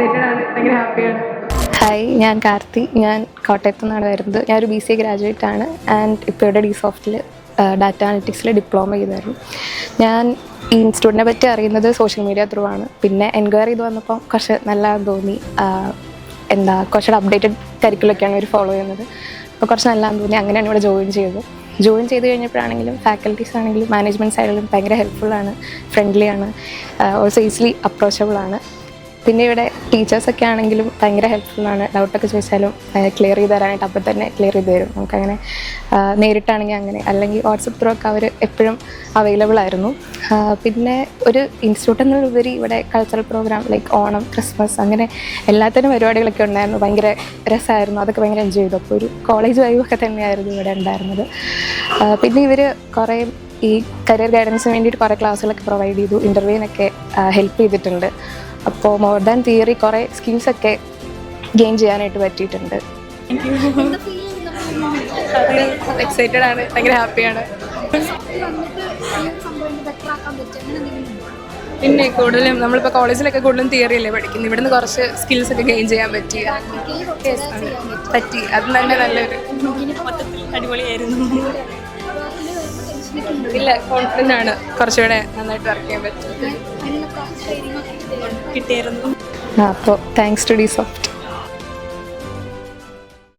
Excited ആണ്, ഭയങ്കര ഹാപ്പിയാണ്. ഹായ്, ഞാൻ കാർത്തി. ഞാൻ കോട്ടയത്തു നിന്നാണ് വരുന്നത്. ഞാനൊരു BCA ഗ്രാജുവേറ്റ് ആണ് ആൻഡ് ഇപ്പോൾ ഇവിടെ DSoftൽ ഡാറ്റ അനലിറ്റിക്സിൽ ഡിപ്ലോമ ചെയ്തായിരുന്നു. ഞാൻ ഈ ഇൻസ്റ്റിറ്റ്യൂട്ടിനെ പറ്റി അറിയുന്നത് സോഷ്യൽ മീഡിയ ത്രൂ ആണ്. പിന്നെ എൻക്വയറി ചെയ്ത് വന്നപ്പോൾ കുറച്ച് നല്ലതാണെന്ന് തോന്നി. കുറച്ചുകൂടെ അപ്ഡേറ്റഡ് കരിക്കുലൊക്കെയാണ് ഇവർ ഫോളോ ചെയ്യുന്നത്. അപ്പോൾ കുറച്ച് നല്ലതാണെന്ന് തോന്നി. അങ്ങനെയാണ് ഇവിടെ ജോയിൻ ചെയ്ത് കഴിഞ്ഞപ്പോഴാണെങ്കിലും ഫാക്കൽറ്റീസ് ആണെങ്കിലും മാനേജ്മെൻറ്റ് സൈഡിലും ഭയങ്കര ഹെൽപ്ഫുള്ളാണ്, ഫ്രണ്ട്ലിയാണ്, ഓൾസോ ഈസിലി അപ്രോച്ചബിളാണ്. പിന്നെ ഇവിടെ ടീച്ചേഴ്സൊക്കെ ആണെങ്കിലും ഭയങ്കര ഹെൽപ്ഫുള്ളാണ്. ഡൗട്ടൊക്കെ ചോദിച്ചാലും ക്ലിയർ ചെയ്ത് തരാനായിട്ട് അപ്പം തന്നെ ക്ലിയർ ചെയ്ത് തരും. നമുക്കങ്ങനെ നേരിട്ടാണെങ്കിൽ അങ്ങനെ, അല്ലെങ്കിൽ വാട്സപ്പ് ത്രൂ ഒക്കെ അവർ എപ്പോഴും അവൈലബിൾ ആയിരുന്നു. പിന്നെ ഒരു ഇൻസ്റ്റിറ്റ്യൂട്ട് എന്നുപരി ഇവിടെ cultural program like Onam, Christmas, അങ്ങനെ എല്ലാത്തിനും പരിപാടികളൊക്കെ ഉണ്ടായിരുന്നു. ഭയങ്കര രസമായിരുന്നു. അതൊക്കെ ഭയങ്കര എൻജോയ് ചെയ്തു. അപ്പോൾ ഒരു കോളേജ് വൈബൊക്കെ തന്നെയായിരുന്നു ഇവിടെ ഉണ്ടായിരുന്നത്. പിന്നെ ഇവർ കുറേ ഈ കരിയർ ഗൈഡൻസിന് വേണ്ടിയിട്ട് കുറേ ക്ലാസ്സുകളൊക്കെ പ്രൊവൈഡ് ചെയ്തു. ഇൻ്റർവ്യൂവിനൊക്കെ ഹെൽപ്പ് ചെയ്തിട്ടുണ്ട്. അപ്പോൾ മോർ ദാൻ തിയറി കുറേ സ്കിൽസൊക്കെ ഗെയിൻ ചെയ്യാനായിട്ട് പറ്റിയിട്ടുണ്ട്. എക്സൈറ്റഡ് ആണ്, ഭയങ്കര ഹാപ്പിയാണ്. പിന്നെ കൂടുതലും നമ്മളിപ്പോൾ കോളേജിലൊക്കെ കൂടുതലും തിയറി അല്ലേ പഠിക്കുന്നത്. ഇവിടുന്ന് കുറച്ച് സ്കിൽസൊക്കെ ഗെയിൻ ചെയ്യാൻ പറ്റി. അത് തന്നെ നല്ലൊരു അടിപൊളിയായിരുന്നു. ഇല്ല, കോൺഫിഡൻ്റ് ആണ്. കുറച്ചുകൂടെ നന്നായിട്ട് വർക്ക് ചെയ്യാൻ പറ്റും കിട്ടിയായിരുന്നു. അപ്പോൾ താങ്ക്സ് ടു DSoft.